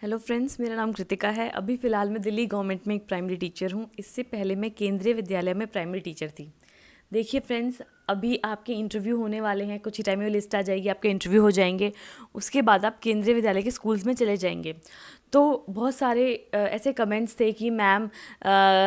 Hello friends, मेरा नाम कृतिका है। अभी फ़िलहाल मैं दिल्ली गवर्नमेंट में एक प्राइमरी टीचर हूँ। इससे पहले मैं केंद्रीय विद्यालय में प्राइमरी टीचर थी। देखिए फ्रेंड्स, अभी आपके इंटरव्यू होने वाले हैं, कुछ ही टाइम में लिस्ट आ जाएगी, आपके इंटरव्यू हो जाएंगे। उसके बाद आप केंद्रीय विद्यालय के स्कूल्स में चले जाएंगे। तो बहुत सारे ऐसे कमेंट्स थे कि मैम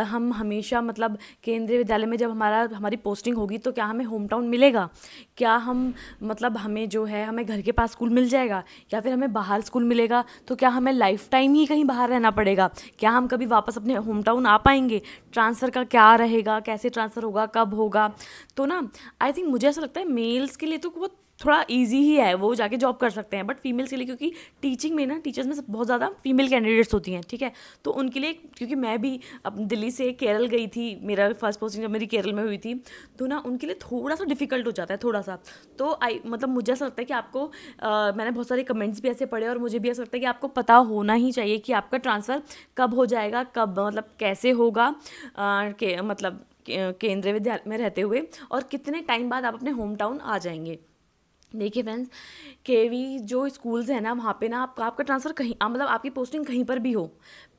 हम हमेशा मतलब केंद्रीय विद्यालय में जब हमारी पोस्टिंग होगी तो क्या हमें होम टाउन मिलेगा? क्या हम मतलब हमें जो है हमें घर के पास स्कूल मिल जाएगा या फिर हमें बाहर स्कूल मिलेगा? तो क्या हमें लाइफ टाइम ही कहीं बाहर रहना पड़ेगा? क्या हम कभी वापस अपने होम टाउन आ पाएंगे? ट्रांसफ़र का क्या रहेगा? कैसे ट्रांसफ़र होगा? कब होगा? तो ना, आई थिंक मुझे ऐसा लगता है मेल्स के लिए तो बहुत थोड़ा इजी ही है, वो जाके जॉब कर सकते हैं। बट फीमेल्स के लिए, क्योंकि टीचिंग में ना टीचर्स में बहुत ज़्यादा फीमेल कैंडिडेट्स होती हैं, ठीक है। तो उनके लिए, क्योंकि मैं भी अब दिल्ली से केरल गई थी, मेरा फर्स्ट पोस्टिंग जब मेरी केरल में हुई थी, तो ना उनके लिए थोड़ा सा डिफिकल्ट हो जाता है, थोड़ा सा। तो आई मतलब मुझे ऐसा लगता है कि आपको मैंने बहुत सारे कमेंट्स भी ऐसे पढ़े और मुझे भी ऐसा लगता है कि आपको पता होना ही चाहिए कि आपका ट्रांसफ़र कब हो जाएगा, कब मतलब कैसे होगा, के मतलब केंद्रीय विद्यालय में रहते हुए, और कितने टाइम बाद आप अपने होम टाउन आ जाएंगे। देखिए फ्रेंड्स, केवी जो स्कूल्स हैं ना, वहाँ पे ना आपका ट्रांसफ़र कहीं मतलब आपकी पोस्टिंग कहीं पर भी हो।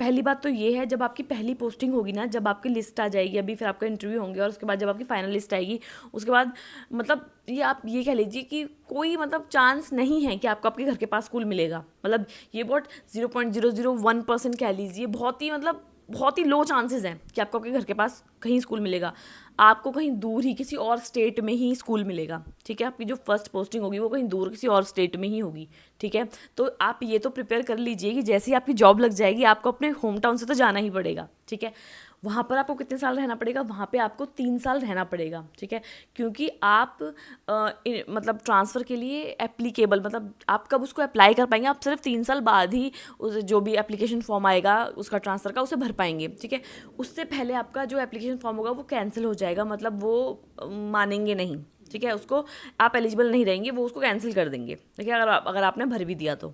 पहली बात तो ये है, जब आपकी पहली पोस्टिंग होगी ना, जब आपकी लिस्ट आ जाएगी, अभी फिर आपका इंटरव्यू होंगे और उसके बाद जब आपकी फाइनल लिस्ट आएगी, उसके बाद मतलब ये आप ये कह लीजिए कि कोई मतलब चांस नहीं है कि आपको आपके घर के पास स्कूल मिलेगा। मतलब ये बहुत 0.001% कह लीजिए, बहुत ही मतलब बहुत ही लो चांसेस हैं कि आपको आपके घर के पास कहीं स्कूल मिलेगा। आपको कहीं दूर ही किसी और स्टेट में ही स्कूल मिलेगा, ठीक है। आपकी जो फर्स्ट पोस्टिंग होगी वो कहीं दूर किसी और स्टेट में ही होगी, ठीक है। तो आप ये तो प्रिपेयर कर लीजिए कि जैसे ही आपकी जॉब लग जाएगी, आपको अपने होम टाउन से तो जाना ही पड़ेगा, ठीक है। वहाँ पर आपको कितने साल रहना पड़ेगा? वहाँ पे आपको 3 साल रहना पड़ेगा, ठीक है। क्योंकि आप मतलब ट्रांसफ़र के लिए एप्लीकेबल, मतलब आप कब उसको अप्लाई कर पाएंगे? आप सिर्फ 3 साल बाद ही उस जो भी एप्लीकेशन फॉर्म आएगा उसका ट्रांसफ़र का, उसे भर पाएंगे, ठीक है। उससे पहले आपका जो एप्लीकेशन फॉर्म होगा वो कैंसिल हो जाएगा, मतलब वो मानेंगे नहीं, ठीक है। उसको आप एलिजिबल नहीं रहेंगे, वो उसको कैंसिल कर देंगे, ठीक है, अगर आपने भर भी दिया तो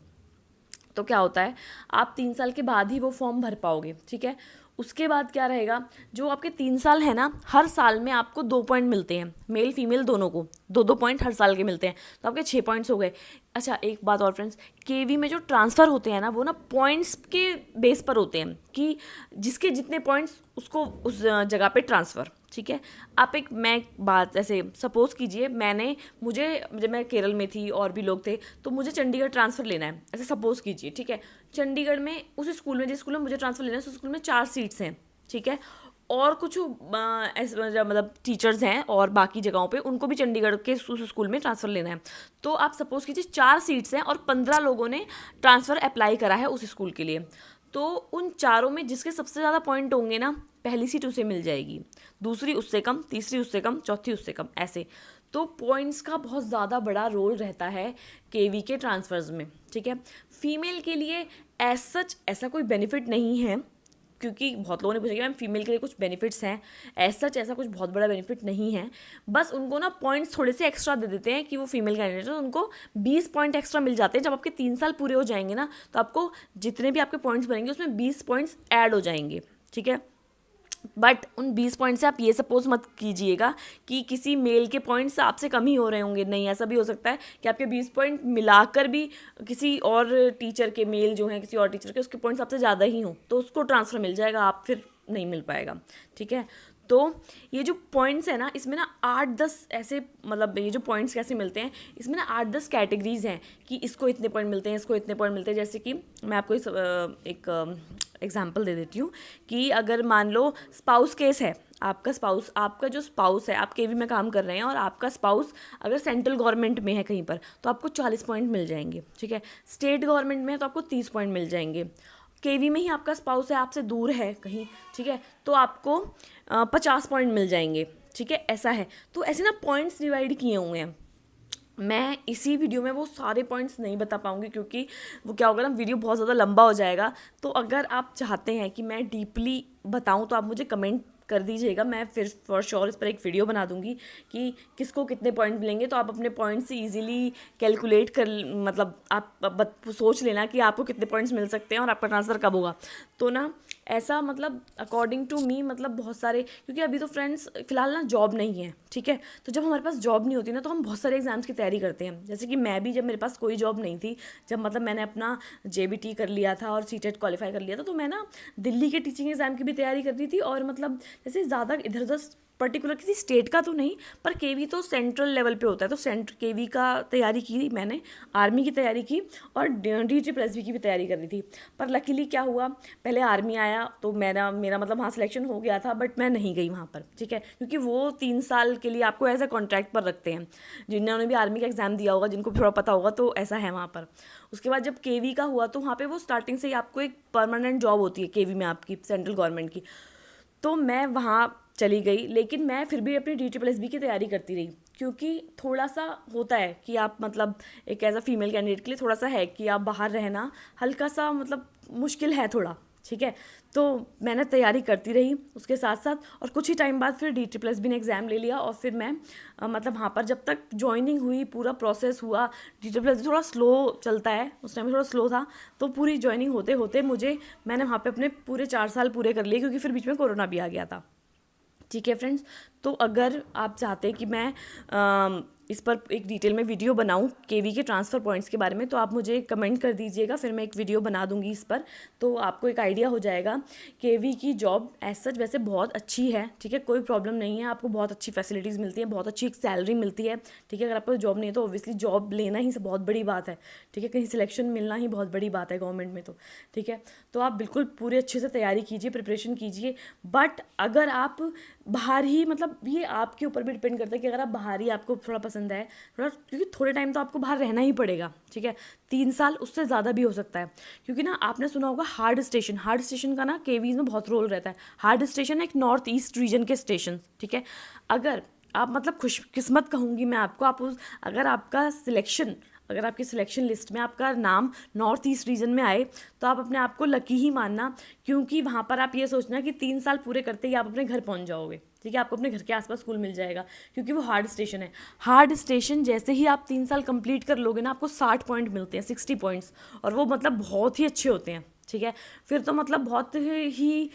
क्या होता है, आप 3 साल के बाद ही वो फॉर्म भर पाओगे, ठीक है। उसके बाद क्या रहेगा, जो आपके 3 साल है ना, हर साल में आपको 2 पॉइंट मिलते हैं, मेल फीमेल दोनों को 2-2 पॉइंट हर साल के मिलते हैं, तो आपके 6 पॉइंट्स हो गए। अच्छा, एक बात और फ्रेंड्स, केवी में जो ट्रांसफ़र होते हैं ना, वो ना पॉइंट्स के बेस पर होते हैं कि जिसके जितने पॉइंट्स उसको उस जगह पे ट्रांसफ़र, ठीक है। आप मैं बात ऐसे सपोज़ कीजिए, मुझे जब मैं केरल में थी और भी लोग थे, तो मुझे चंडीगढ़ ट्रांसफ़र लेना है, ऐसे सपोज़ कीजिए, ठीक है। चंडीगढ़ में उस स्कूल में, जिस स्कूल में मुझे ट्रांसफ़र लेना है, उस स्कूल में 4 सीट्स हैं, ठीक है। और कुछ ऐसे मतलब टीचर्स हैं और बाकी जगहों पे उनको भी चंडीगढ़ के उस स्कूल में ट्रांसफ़र लेना है। तो आप सपोज़ कीजिए 4 सीट्स हैं और 15 लोगों ने ट्रांसफ़र अप्लाई करा है उस स्कूल के लिए। तो उन चारों में जिसके सबसे ज़्यादा पॉइंट होंगे ना, पहली सीट उसे मिल जाएगी, दूसरी उससे कम, तीसरी उससे कम, चौथी उससे कम, ऐसे। तो पॉइंट्स का बहुत ज़्यादा बड़ा रोल रहता है केवी के ट्रांसफ़र्स में, ठीक है। फीमेल के लिए एज सच ऐसा कोई बेनिफिट नहीं है, क्योंकि बहुत लोगों ने पूछा कि मैम फीमेल के लिए कुछ बेनिफिट्स हैं। एज सच ऐसा कुछ बहुत बड़ा बेनिफिट नहीं है, बस उनको ना पॉइंट्स थोड़े से एक्स्ट्रा दे देते हैं कि वो फीमेल कैंडिडेट है, तो उनको 20 पॉइंट एक्स्ट्रा मिल जाते हैं। जब आपके 3 साल पूरे हो जाएंगे ना, तो आपको जितने भी आपके पॉइंट्स बनेंगे उसमें 20 पॉइंट्स ऐड हो जाएंगे, ठीक है। बट उन 20 पॉइंट से आप ये सपोज मत कीजिएगा कि किसी मेल के पॉइंट्स आपसे कम ही हो रहे होंगे। नहीं, ऐसा भी हो सकता है कि आपके 20 पॉइंट मिलाकर भी किसी और टीचर के, मेल जो हैं किसी और टीचर के, उसके पॉइंट्स आपसे ज़्यादा ही हों, तो उसको ट्रांसफ़र मिल जाएगा, आप फिर नहीं मिल पाएगा, ठीक है। तो ये जो पॉइंट्स है ना, इसमें ना 8-10 ऐसे, मतलब ये जो पॉइंट्स कैसे मिलते हैं, इसमें ना 8-10 कैटेगरीज हैं कि इसको इतने पॉइंट मिलते हैं, इसको इतने पॉइंट मिलते हैं। जैसे कि मैं आपको एक एग्जांपल दे देती हूँ कि अगर मान लो स्पाउस केस है, आपका जो स्पाउस है, आप केवी में काम कर रहे हैं और आपका स्पाउस अगर सेंट्रल गवर्नमेंट में है कहीं पर, तो आपको 40 पॉइंट मिल जाएंगे, ठीक है। स्टेट गवर्नमेंट में है तो आपको 30 पॉइंट मिल जाएंगे। केवी में ही आपका स्पाउस है, आपसे दूर है कहीं, ठीक है, तो आपको 50 पॉइंट मिल जाएंगे, ठीक है। ऐसा है, तो ऐसे ना पॉइंट्स डिवाइड किए हुए हैं। मैं इसी वीडियो में वो सारे पॉइंट्स नहीं बता पाऊँगी, क्योंकि वो क्या होगा ना, वीडियो बहुत ज़्यादा लंबा हो जाएगा। तो अगर आप चाहते हैं कि मैं डीपली बताऊँ, तो आप मुझे कमेंट कर दीजिएगा। मैं फिर फॉर श्योर इस पर एक वीडियो बना दूंगी कि किसको कितने पॉइंट मिलेंगे, तो आप अपने पॉइंट्स ईजिली कैलकुलेट कर, मतलब आप सोच लेना कि आपको कितने पॉइंट्स मिल सकते हैं और आपका ट्रांसफ़र कब होगा। तो ना ऐसा मतलब अकॉर्डिंग टू मी मतलब बहुत सारे, क्योंकि अभी तो फ्रेंड्स फ़िलहाल ना जॉब नहीं है, ठीक है। तो जब हमारे पास जॉब नहीं होती ना, तो हम बहुत सारे एग्ज़ाम्स की तैयारी करते हैं। जैसे कि मैं भी, जब मेरे पास कोई जॉब नहीं थी, जब मतलब मैंने अपना JBT कर लिया था और सीटेट क्वालिफाई कर लिया था, तो मैं ना दिल्ली के टीचिंग एग्ज़ाम की भी तैयारी कर रही थी। और मतलब जैसे ज़्यादा इधर उधर पर्टिकुलर किसी स्टेट का तो नहीं, पर केवी तो सेंट्रल लेवल पे होता है, तो केवी का तैयारी की मैंने, आर्मी की तैयारी की और DSSB की भी तैयारी कर रही थी। पर लकीली क्या हुआ, पहले आर्मी आया तो मेरा मतलब वहाँ सिलेक्शन हो गया था, बट मैं नहीं गई वहाँ पर, ठीक है, क्योंकि वो 3 साल के लिए आपको ऐसा कॉन्ट्रैक्ट पर रखते हैं। जिन्होंने भी आर्मी का एग्ज़ाम दिया होगा, जिनको थोड़ा पता होगा, तो ऐसा है वहाँ पर। उसके बाद जब केवी का हुआ, तो वहाँ पर वो स्टार्टिंग से ही आपको एक परमानेंट जॉब होती है केवी में आपकी, सेंट्रल गवर्नमेंट की। तो मैं वहाँ चली गई, लेकिन मैं फिर भी अपनी DSSB की तैयारी करती रही, क्योंकि थोड़ा सा होता है कि आप मतलब एक एज अ फीमेल कैंडिडेट के लिए थोड़ा सा है कि आप बाहर रहना हल्का सा मतलब मुश्किल है थोड़ा, ठीक है। तो मैंने तैयारी करती रही उसके साथ साथ, और कुछ ही टाइम बाद फिर DSSB ने एग्ज़ाम ले लिया। और फिर मैं मतलब वहाँ पर जब तक ज्वाइनिंग हुई, पूरा प्रोसेस हुआ, DSSB थोड़ा स्लो चलता है, उस टाइम में थोड़ा स्लो था, तो पूरी ज्वाइनिंग होते होते मैंने वहाँ पे अपने पूरे 4 साल पूरे कर लिए, क्योंकि फिर बीच में कोरोना भी आ गया था, ठीक है फ्रेंड्स। तो अगर आप चाहते हैं कि मैं इस पर एक डिटेल में वीडियो बनाऊं केवी के ट्रांसफ़र पॉइंट्स के बारे में, तो आप मुझे कमेंट कर दीजिएगा, फिर मैं एक वीडियो बना दूंगी इस पर, तो आपको एक आइडिया हो जाएगा। केवी की जॉब एज सच वैसे बहुत अच्छी है, ठीक है, कोई प्रॉब्लम नहीं है, आपको बहुत अच्छी फैसिलिटीज़ मिलती है, बहुत अच्छी सैलरी मिलती है, ठीक है। अगर आपको जॉब नहीं है तो ऑब्वियसली जॉब लेना ही बहुत बड़ी बात है, ठीक है, कहीं सिलेक्शन मिलना ही बहुत बड़ी बात है गवर्नमेंट में, तो ठीक है। तो आप बिल्कुल पूरे अच्छे से तैयारी कीजिए, प्रिपरेशन कीजिए। बट अगर आप बाहर ही, मतलब ये आपके ऊपर भी डिपेंड करता है कि अगर आप बाहर ही आपको थोड़ा पसंद है, थोड़ा, क्योंकि थोड़े टाइम तो आपको बाहर रहना ही पड़ेगा, ठीक है, 3 साल, उससे ज़्यादा भी हो सकता है। क्योंकि ना आपने सुना होगा हार्ड स्टेशन का ना केवीज में बहुत रोल रहता है। हार्ड स्टेशन एक नॉर्थ ईस्ट रीजन के स्टेशन, ठीक है। अगर आप मतलब खुशकिस्मत कहूँगी मैं आपको, अगर आपकी सिलेक्शन लिस्ट में आपका नाम नॉर्थ ईस्ट रीजन में आए, तो आप अपने आप को लकी ही मानना, क्योंकि वहाँ पर आप ये सोचना कि 3 साल पूरे करते ही आप अपने घर पहुँच जाओगे, ठीक है, आपको अपने घर के आसपास स्कूल मिल जाएगा, क्योंकि वो हार्ड स्टेशन है। हार्ड स्टेशन जैसे ही आप 3 साल कंप्लीट कर लोगे ना, आपको 60 पॉइंट मिलते हैं, 60 पॉइंट्स, और वो मतलब बहुत ही अच्छे होते हैं, ठीक है। फिर तो मतलब बहुत ही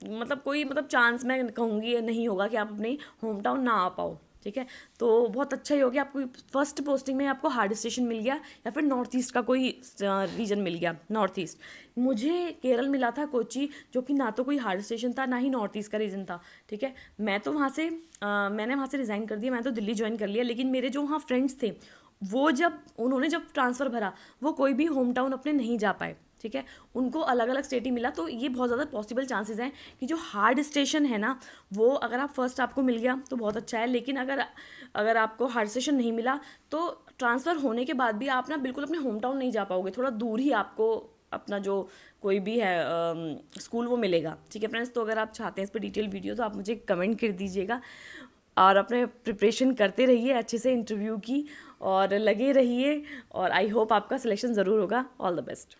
मतलब कोई मतलब चांस मैं कहूँगी नहीं होगा कि आप अपने होम टाउन ना आ पाओ, ठीक है। तो बहुत अच्छा ही हो गया, आपको फर्स्ट पोस्टिंग में आपको हार्ड स्टेशन मिल गया, या फिर नॉर्थ ईस्ट का कोई रीजन मिल गया, नॉर्थ ईस्ट। मुझे केरल मिला था, कोची, जो कि ना तो कोई हार्ड स्टेशन था, ना ही नॉर्थ ईस्ट का रीजन था, ठीक है। मैंने वहाँ से रिज़ाइन कर दिया, मैं तो दिल्ली ज्वाइन कर लिया। लेकिन मेरे जो वहाँ फ्रेंड्स थे, उन्होंने जब ट्रांसफ़र भरा, वो कोई भी होम टाउन अपने नहीं जा पाए, ठीक है, उनको अलग अलग स्टेट ही मिला। तो ये बहुत ज़्यादा पॉसिबल चांसेस हैं कि जो हार्ड स्टेशन है ना, वो अगर आप फर्स्ट आपको मिल गया तो बहुत अच्छा है, लेकिन अगर आपको हार्ड स्टेशन नहीं मिला, तो ट्रांसफ़र होने के बाद भी आप ना बिल्कुल अपने होम टाउन नहीं जा पाओगे, थोड़ा दूर ही आपको अपना जो कोई भी है स्कूल वो मिलेगा, ठीक है फ्रेंड्स। तो अगर आप चाहते हैं इस पर डिटेल वीडियो, तो आप मुझे कमेंट कर दीजिएगा, और अपने प्रिपरेशन करते रहिए अच्छे से इंटरव्यू की, और लगे रहिए, और आई होप आपका सिलेक्शन ज़रूर होगा। All the best.